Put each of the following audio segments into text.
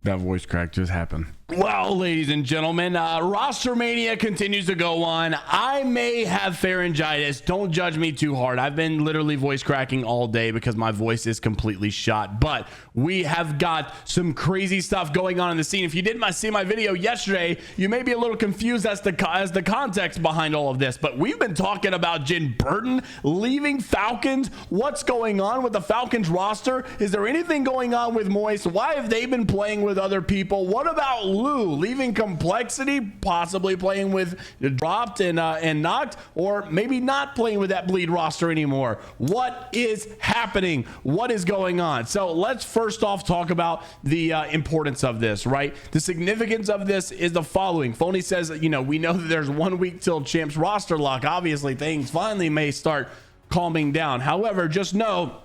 That voice crack just happened. Well, ladies and gentlemen, Rostermania continues to go on. I may have pharyngitis. Don't judge me too hard. I've been literally voice cracking all day because my voice is completely shot. But we have got some crazy stuff going on in the scene. If you didn't see my video yesterday, you may be a little confused as the context behind all of this. But we've been talking about Genburten leaving Falcons. What's going on with the Falcons roster? Is there anything going on with Moist? Why have they been playing with other people? What about Lou leaving Complexity, possibly playing with Dropped and Knocked, or maybe not playing with that Bleed roster anymore? What is happening? What is going on? So let's first off talk about the importance of this, right? The significance of this is the following. Phony says, we know that there's 1 week till Champs roster lock. Obviously, things finally may start calming down. However, just know,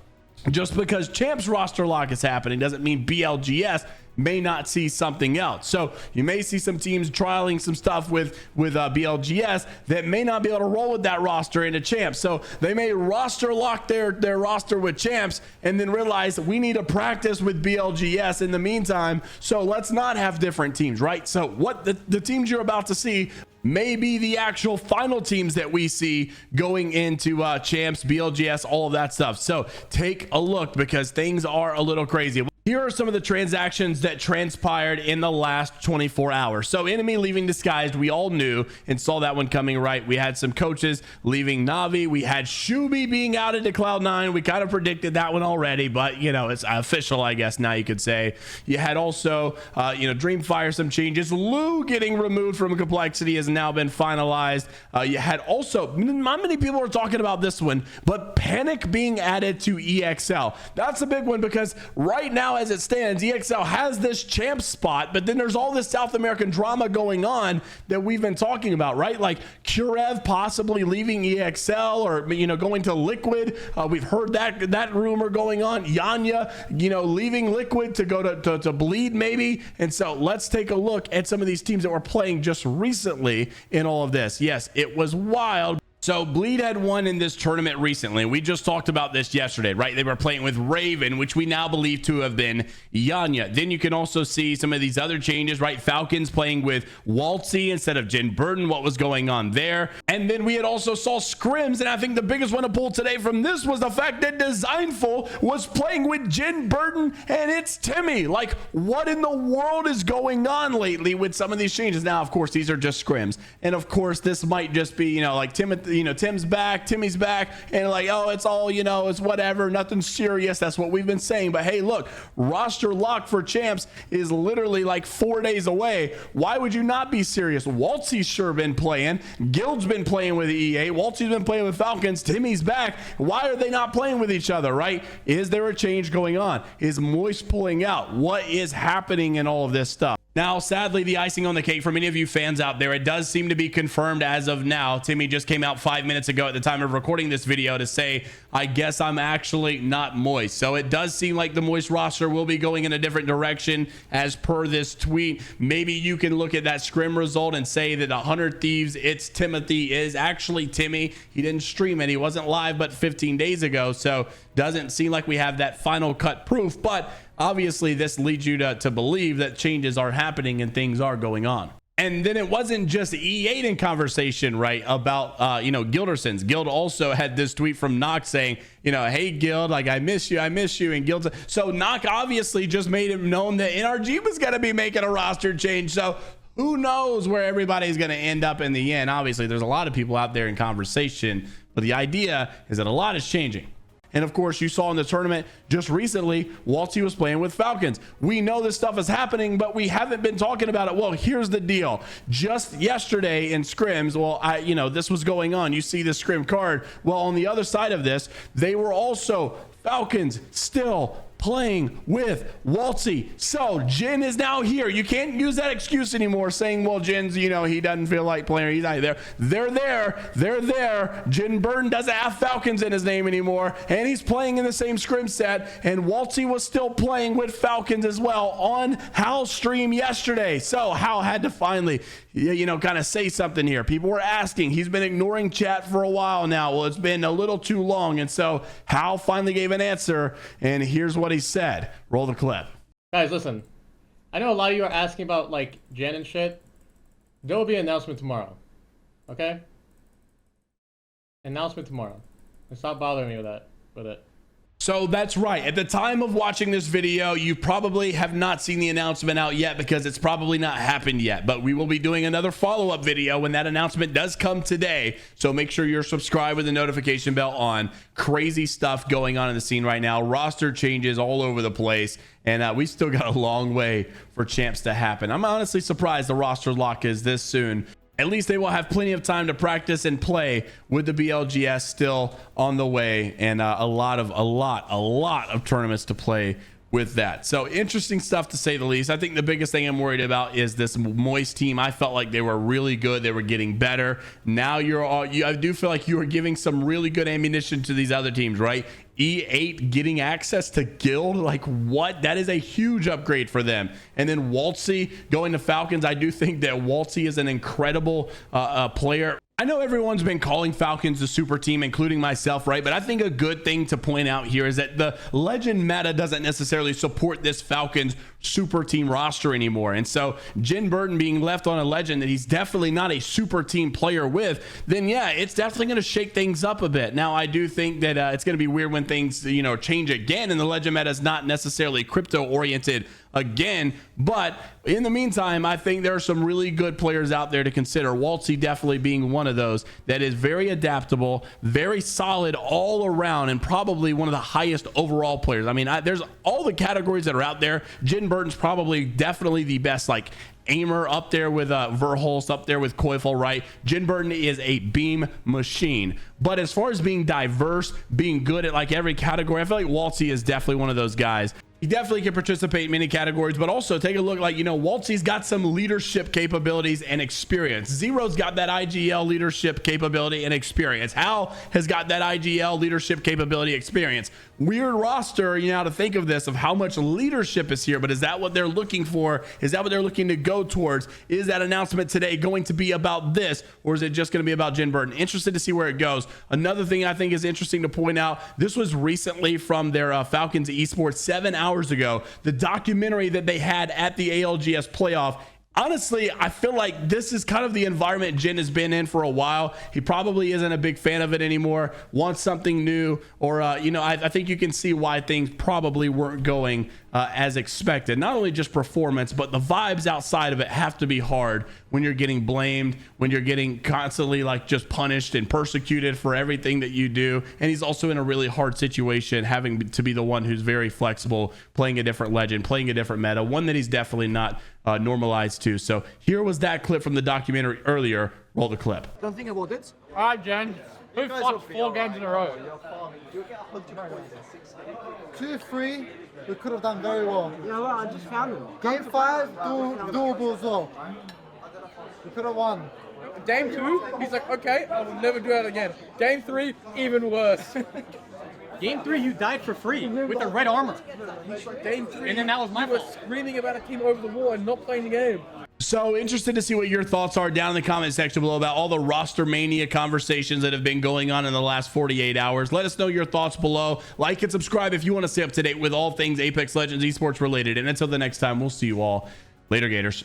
just because Champs roster lock is happening doesn't mean BLGS may not see something else. So you may see some teams trialing some stuff with BLGS that may not be able to roll with that roster into Champs. So they may roster lock their roster with Champs and then realize we need to practice with BLGS in the meantime. So let's not have different teams, right? So what the teams you're about to see may be the actual final teams that we see going into Champs, BLGS, all of that stuff. So take a look because things are a little crazy. Here are some of the transactions that transpired in the last 24 hours. So Enemy leaving Disguised, we all knew and saw that one coming, right? We had some coaches leaving Navi. We had Shubi being outed to Cloud9. We kind of predicted that one already, but it's official, I guess now you could say. You had also, Dreamfire, some changes. Lou getting removed from Complexity has now been finalized. You had also, not many people are talking about this one, but Panic being added to EXL. That's a big one because right now, as it stands, EXL has this champ spot, but then there's all this South American drama going on that we've been talking about, right? Like Kurev possibly leaving EXL or going to Liquid. We've heard that rumor going on. Yanya leaving Liquid to go to Bleed maybe. And so let's take a look at some of these teams that were playing just recently in all of this. Yes, it was wild. So Bleed had won in this tournament recently. We just talked about this yesterday, right? They were playing with Raven, which we now believe to have been Yanya. Then you can also see some of these other changes, right? Falcons playing with Waltzy instead of Genburten, what was going on there. And then we had also saw Scrims, and I think the biggest one to pull today from this was the fact that Designful was playing with Genburten and it's Timmy. Like, what in the world is going on lately with some of these changes? Now, of course, these are just Scrims. And of course, this might just be, like Timothy, Tim's back, Timmy's back, and like, oh, it's all, it's whatever, nothing serious. That's what we've been saying. But hey, look, roster lock for Champs is literally like 4 days away. Why would you not be serious? Waltzy's sure been playing. Guild's been playing with EA. Waltzy's been playing with Falcons. Timmy's back. Why are they not playing with each other, right? Is there a change going on? Is Moist pulling out? What is happening in all of this stuff? Now, sadly, the icing on the cake for many of you fans out there, it does seem to be confirmed as of now. Timmy just came out 5 minutes ago at the time of recording this video to say, I guess I'm actually not Moist. So it does seem like the Moist roster will be going in a different direction as per this tweet. Maybe you can look at that scrim result and say that 100 Thieves, it's Timothy, is actually Timmy. He didn't stream it. He wasn't live but 15 days ago. So doesn't seem like we have that final cut proof, but obviously this leads you to believe that changes are happening and things are going on. And then it wasn't just E8 in conversation, right, about, Gildersons. Guild also had this tweet from Knock saying, hey, Guild, like, I miss you. And Guild. So Knock obviously just made it known that NRG was going to be making a roster change. So who knows where everybody's going to end up in the end. Obviously, there's a lot of people out there in conversation, but the idea is that a lot is changing. And of course, you saw in the tournament just recently, Waltzy was playing with Falcons. We know this stuff is happening, but we haven't been talking about it. Well, here's the deal. Just yesterday in scrims, this was going on. You see the scrim card. Well, on the other side of this, they were also Falcons still playing with Waltzy. So Jin is now here. You can't use that excuse anymore saying, well, Jin's, he doesn't feel like playing. He's not there. They're there. Genburten doesn't have Falcons in his name anymore. And he's playing in the same scrim set. And Waltzy was still playing with Falcons as well on Hal's stream yesterday. So Hal had to finally, kind of say something here. People were asking. He's been ignoring chat for a while now. Well, it's been a little too long. And so Hal finally gave an answer. And here's what what he said. Roll the clip. Guys, listen. I know a lot of you are asking about like Gen and shit. There will be an announcement tomorrow. Okay? Announcement tomorrow. And stop bothering me with it. So that's right. At the time of watching this video, you probably have not seen the announcement out yet because it's probably not happened yet. But we will be doing another follow-up video when that announcement does come today. So make sure you're subscribed with the notification bell on. Crazy stuff going on in the scene right now. Roster changes all over the place. And we still got a long way for champs to happen. I'm honestly surprised the roster lock is this soon. At least they will have plenty of time to practice and play with the BLGS still on the way, and a lot of tournaments to play with that. So interesting stuff to say the least. I think the biggest thing I'm worried about is this Moist team. I felt like they were really good. They were getting better. Now I do feel like you are giving some really good ammunition to these other teams, right? E8 getting access to Guild, like what? That is a huge upgrade for them. And then Waltzy going to Falcons. I do think that Waltzy is an incredible player. I know everyone's been calling Falcons the super team, including myself, right? But I think a good thing to point out here is that the legend meta doesn't necessarily support this Falcons super team roster anymore. And so Genburten being left on a legend that he's definitely not a super team player with, then yeah, it's definitely going to shake things up a bit. Now, I do think that it's going to be weird when things, change again and the legend meta is not necessarily crypto oriented again. But in the meantime, I think there are some really good players out there to consider. Waltzy definitely being one of those that is very adaptable, very solid all around, and probably one of the highest overall players. I mean, there's all the categories that are out there. Genburten's probably definitely the best, like aimer, up there with Verholst, up there with Koifel, right? Genburten is a beam machine. But as far as being diverse, being good at like every category, I feel like Waltzy is definitely one of those guys. He definitely can participate in many categories, but also take a look, like, Waltzy's got some leadership capabilities and experience. Zero's got that IGL leadership capability and experience. Hal has got that IGL leadership capability experience. Weird roster, to think of this, of how much leadership is here, but is that what they're looking for? Is that what they're looking to go towards? Is that announcement today going to be about this, or is it just going to be about Genburten? Interested to see where it goes. Another thing I think is interesting to point out, this was recently from their Falcons esports 7 hours ago, the documentary that they had at the ALGS playoff. Honestly, I feel like this is kind of the environment Gen has been in for a while. He probably isn't a big fan of it anymore, wants something new, or, I think you can see why things probably weren't going as expected. Not only just performance, but the vibes outside of it have to be hard when you're getting blamed, when you're getting constantly like just punished and persecuted for everything that you do. And he's also in a really hard situation, having to be the one who's very flexible, playing a different legend, playing a different meta, one that he's definitely not normalized to. So here was that clip from the documentary earlier. Roll the clip. Don't think about it. All right, Jen. Who fucked 4 games in a row? 2-3, we could have done very well. You know what? I just found them. Game 5, doable as well. We could have won. Game 2, he's like, okay, I will never do that again. Game 3, even worse. Game 3, you died for free with the red armor. Game 3, and then that was my you fault. were screaming about a team over the wall and not playing the game. So interested to see what your thoughts are down in the comment section below about all the Rostermania conversations that have been going on in the last 48 hours. Let us know your thoughts below. Like and subscribe if you want to stay up to date with all things Apex Legends esports related. And until the next time, we'll see you all later, Gators.